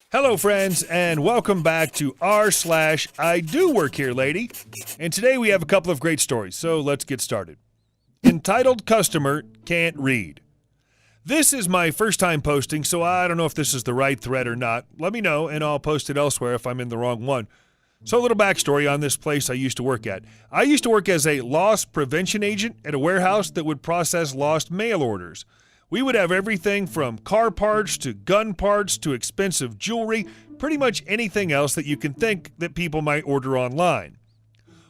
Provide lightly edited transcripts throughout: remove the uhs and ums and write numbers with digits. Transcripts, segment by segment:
Hello, friends, and welcome back to r/IDOWorkHereLady. And today we have a couple of great stories, so let's get started. Entitled Customer Can't Read. This is my first time posting, so I don't know if this is the right thread or not. Let me know, and I'll post it elsewhere if I'm in the wrong one. So a little backstory on this place I used to work at. I used to work as a loss prevention agent at a warehouse that would process lost mail orders. We would have everything from car parts to gun parts to expensive jewelry, pretty much anything else that you can think that people might order online.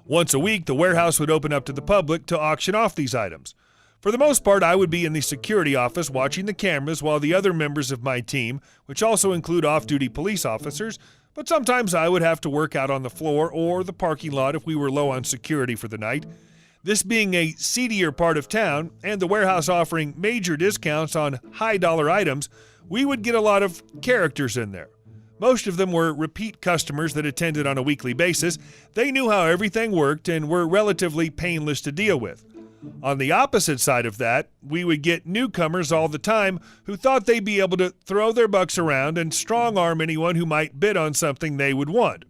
Once a week, the warehouse would open up to the public to auction off these items. For the most part, I would be in the security office watching the cameras while the other members of my team, which also include off-duty police officers, but sometimes I would have to work out on the floor or the parking lot if we were low on security for the night. This being a seedier part of town and the warehouse offering major discounts on high-dollar items, we would get a lot of characters in there. Most of them were repeat customers that attended on a weekly basis. They knew how everything worked and were relatively painless to deal with. On the opposite side of that, we would get newcomers all the time who thought they'd be able to throw their bucks around and strong-arm anyone who might bid on something they would want.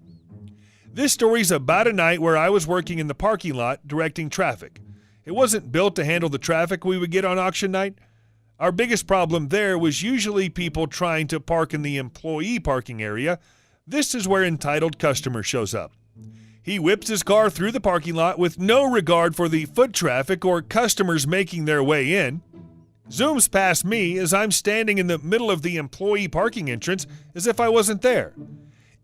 This story's about a night where I was working in the parking lot directing traffic. It wasn't built to handle the traffic we would get on auction night. Our biggest problem there was usually people trying to park in the employee parking area. This is where entitled customer shows up. He whips his car through the parking lot with no regard for the foot traffic or customers making their way in. Zooms past me as I'm standing in the middle of the employee parking entrance as if I wasn't there.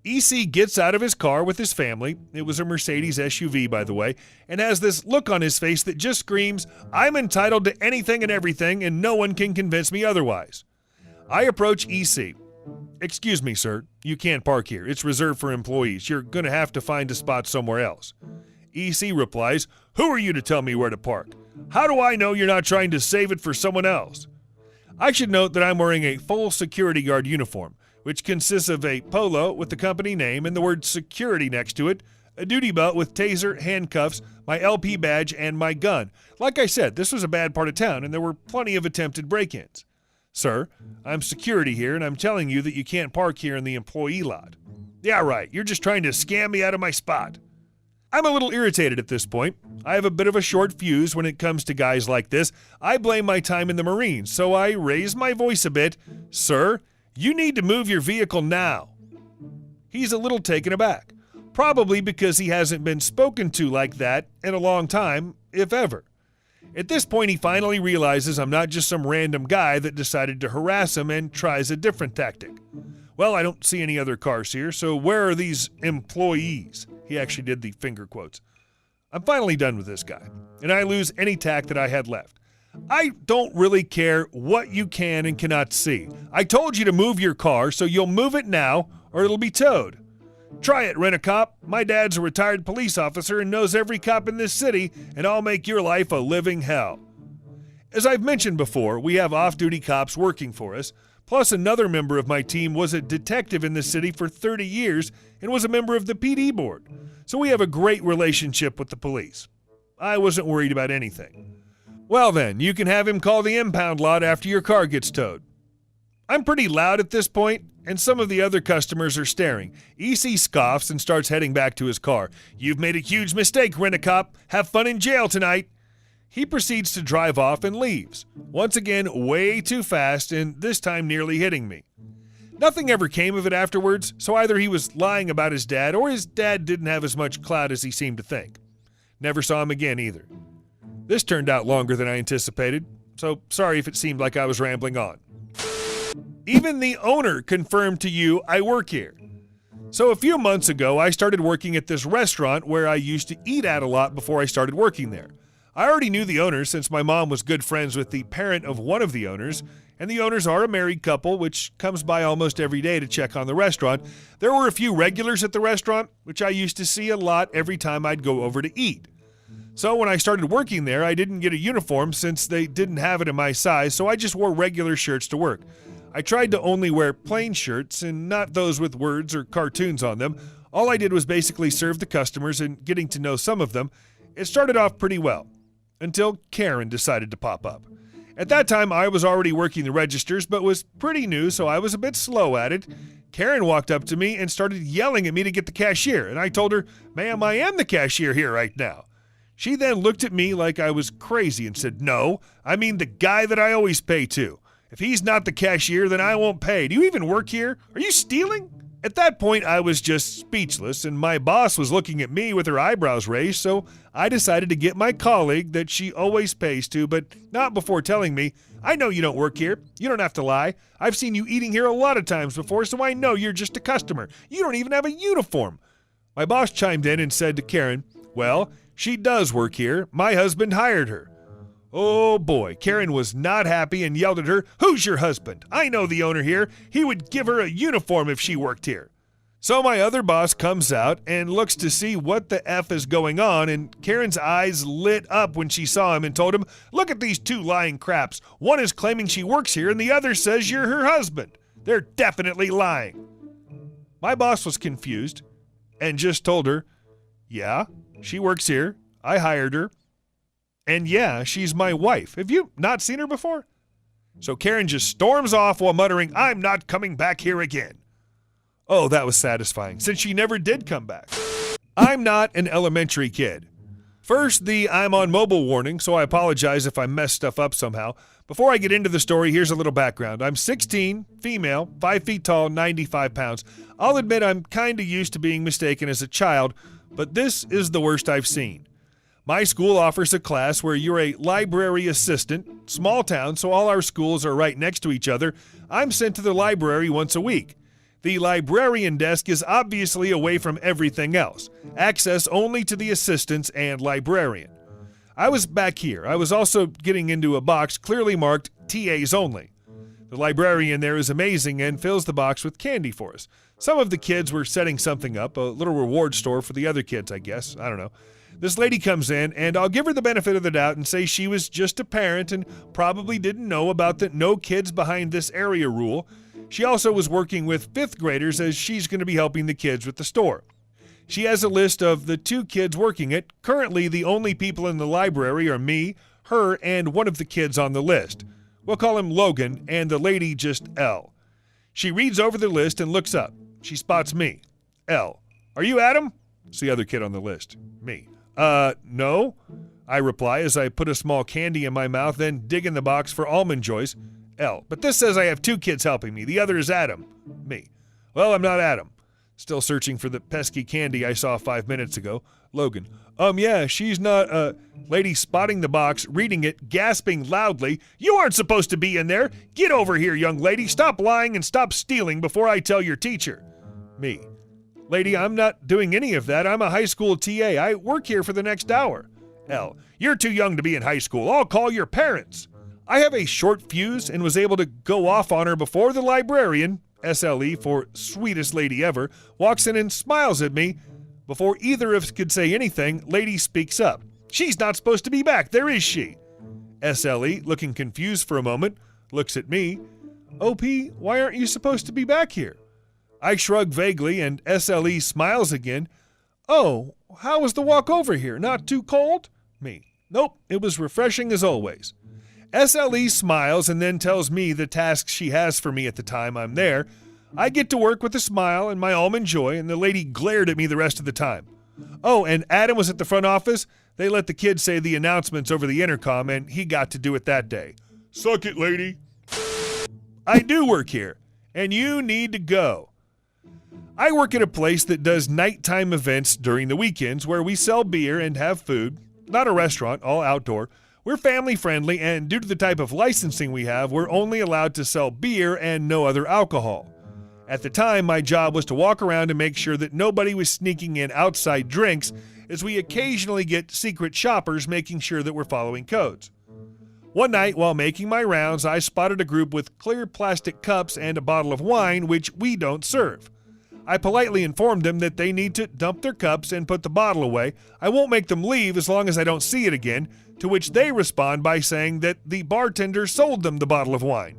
EC gets out of his car with his family, it was a Mercedes SUV by the way, and has this look on his face that just screams, "I'm entitled to anything and everything and no one can convince me otherwise." I approach EC. "Excuse me, sir, you can't park here. It's reserved for employees. You're going to have to find a spot somewhere else." EC replies, "Who are you to tell me where to park? How do I know you're not trying to save it for someone else?" I should note that I'm wearing a full security guard uniform, which consists of a polo with the company name and the word security next to it, a duty belt with taser, handcuffs, my LP badge, and my gun. Like I said, this was a bad part of town, and there were plenty of attempted break-ins. "Sir, I'm security here, and I'm telling you that you can't park here in the employee lot." "Yeah, right. You're just trying to scam me out of my spot." I'm a little irritated at this point. I have a bit of a short fuse when it comes to guys like this. I blame my time in the Marines, so I raise my voice a bit. "Sir, you need to move your vehicle now." He's a little taken aback, probably because he hasn't been spoken to like that in a long time, if ever. At this point, he finally realizes I'm not just some random guy that decided to harass him and tries a different tactic. "Well, I don't see any other cars here, so where are these employees?" He actually did the finger quotes. I'm finally done with this guy, and I lose any tact that I had left. "I don't really care what you can and cannot see. I told you to move your car, so you'll move it now or it'll be towed. Try it, Rent-A-Cop. My dad's a retired police officer and knows every cop in this city, and I'll make your life a living hell." As I've mentioned before, we have off-duty cops working for us, plus another member of my team was a detective in this city for 30 years and was a member of the PD board, so we have a great relationship with the police. I wasn't worried about anything. "Well then, you can have him call the impound lot after your car gets towed." I'm pretty loud at this point, and some of the other customers are staring. EC scoffs and starts heading back to his car. "You've made a huge mistake, Rent-A-Cop. Have fun in jail tonight." He proceeds to drive off and leaves, once again way too fast and this time nearly hitting me. Nothing ever came of it afterwards, so either he was lying about his dad or his dad didn't have as much clout as he seemed to think. Never saw him again either. This turned out longer than I anticipated, so sorry if it seemed like I was rambling on. Even the owner confirmed to you I work here. So a few months ago, I started working at this restaurant where I used to eat at a lot before I started working there. I already knew the owner since my mom was good friends with the parent of one of the owners, and the owners are a married couple which comes by almost every day to check on the restaurant. There were a few regulars at the restaurant, which I used to see a lot every time I'd go over to eat. So when I started working there, I didn't get a uniform since they didn't have it in my size, so I just wore regular shirts to work. I tried to only wear plain shirts and not those with words or cartoons on them. All I did was basically serve the customers and getting to know some of them. It started off pretty well, until Karen decided to pop up. At that time, I was already working the registers, but was pretty new, so I was a bit slow at it. Karen walked up to me and started yelling at me to get the cashier, and I told her, "Ma'am, I am the cashier here right now." She then looked at me like I was crazy and said, "No, I mean the guy that I always pay to. If he's not the cashier, then I won't pay. Do you even work here? Are you stealing?" At that point, I was just speechless, and my boss was looking at me with her eyebrows raised, so I decided to get my colleague that she always pays to, but not before telling me, "I know you don't work here. You don't have to lie. I've seen you eating here a lot of times before, so I know you're just a customer. You don't even have a uniform." My boss chimed in and said to Karen, "Well, she does work here. My husband hired her." Oh boy, Karen was not happy and yelled at her, "Who's your husband? I know the owner here. He would give her a uniform if she worked here." So my other boss comes out and looks to see what the F is going on, and Karen's eyes lit up when she saw him and told him, "Look at these two lying craps. One is claiming she works here and the other says you're her husband. They're definitely lying." My boss was confused and just told her, "Yeah, she works here. I hired her. And yeah, she's my wife. Have you not seen her before?" So Karen just storms off while muttering, "I'm not coming back here again." Oh, that was satisfying, since she never did come back. I'm not an elementary kid. First, the I'm on mobile warning, so I apologize if I messed stuff up somehow. Before I get into the story, here's a little background. I'm 16, female, 5 feet tall, 95 pounds. I'll admit I'm kind of used to being mistaken as a child, but this is the worst I've seen. My school offers a class where you're a library assistant, small town, so all our schools are right next to each other. I'm sent to the library once a week. The librarian desk is obviously away from everything else, access only to the assistants and librarian. I was back here. I was also getting into a box clearly marked TAs only. The librarian there is amazing and fills the box with candy for us. Some of the kids were setting something up, a little reward store for the other kids, I guess. I don't know. This lady comes in, and I'll give her the benefit of the doubt and say she was just a parent and probably didn't know about the no kids behind this area rule. She also was working with 5th graders as she's going to be helping the kids with the store. She has a list of the 2 kids working it. Currently, the only people in the library are me, her, and one of the kids on the list. We'll call him Logan, and the lady just L. She reads over the list and looks up. She spots me. L. "Are you Adam?" It's the other kid on the list. Me. No, I reply as I put a small candy in my mouth, then dig in the box for Almond Joys. L. "But this says I have 2 kids helping me. The other is Adam." Me. "Well, I'm not Adam." Still searching for the pesky candy I saw 5 minutes ago. Logan. Yeah, she's not, Lady spotting the box, reading it, gasping loudly. "You aren't supposed to be in there. Get over here, young lady. Stop lying and stop stealing before I tell your teacher." Me. "Lady, I'm not doing any of that. I'm a high school TA. I work here for the next hour." L. "You're too young to be in high school. I'll call your parents." I have a short fuse and was able to go off on her before the librarian, SLE for sweetest lady ever, walks in and smiles at me. Before either of us could say anything, lady speaks up. "She's not supposed to be back. There is she." SLE, looking confused for a moment, looks at me. "OP, why aren't you supposed to be back here?" I shrug vaguely, and SLE smiles again. "Oh, how was the walk over here? Not too cold?" Me. "Nope, it was refreshing as always." SLE smiles and then tells me the tasks she has for me at the time I'm there. I get to work with a smile and my almond joy, and the lady glared at me the rest of the time. Oh, and Adam was at the front office. They let the kids say the announcements over the intercom, and he got to do it that day. Suck it, lady. I do work here, and you need to go. I work at a place that does nighttime events during the weekends where we sell beer and have food. Not a restaurant, all outdoor. We're family friendly, and due to the type of licensing we have, we're only allowed to sell beer and no other alcohol. At the time, my job was to walk around and make sure that nobody was sneaking in outside drinks, as we occasionally get secret shoppers making sure that we're following codes. One night, while making my rounds, I spotted a group with clear plastic cups and a bottle of wine, which we don't serve. I politely informed them that they need to dump their cups and put the bottle away. I won't make them leave as long as I don't see it again, to which they respond by saying that the bartender sold them the bottle of wine.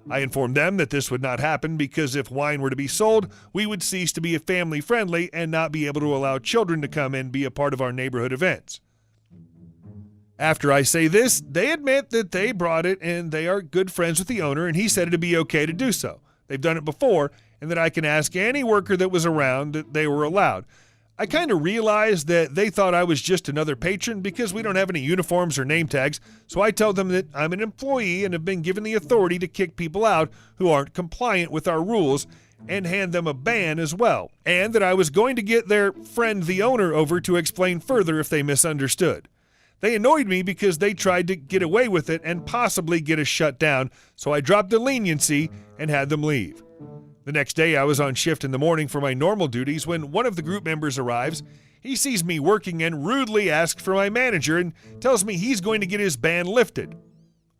I informed them that this would not happen because if wine were to be sold, we would cease to be family friendly and not be able to allow children to come and be a part of our neighborhood events. After I say this, they admit that they brought it and they are good friends with the owner, and he said it'd be okay to do so. They've done it before, and that I can ask any worker that was around that they were allowed. I kind of realized that they thought I was just another patron because we don't have any uniforms or name tags, so I tell them that I'm an employee and have been given the authority to kick people out who aren't compliant with our rules and hand them a ban as well, and that I was going to get their friend the owner over to explain further if they misunderstood. They annoyed me because they tried to get away with it and possibly get us shut down, so I dropped the leniency and had them leave. The next day, I was on shift in the morning for my normal duties when one of the group members arrives. He sees me working and rudely asks for my manager and tells me he's going to get his ban lifted.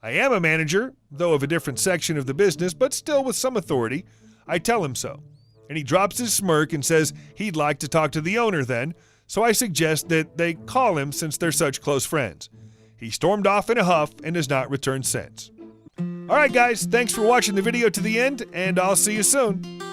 I am a manager, though of a different section of the business, but still with some authority. I tell him so, and he drops his smirk and says he'd like to talk to the owner then, so I suggest that they call him since they're such close friends. He stormed off in a huff and has not returned since. Alright guys, thanks for watching the video to the end, and I'll see you soon.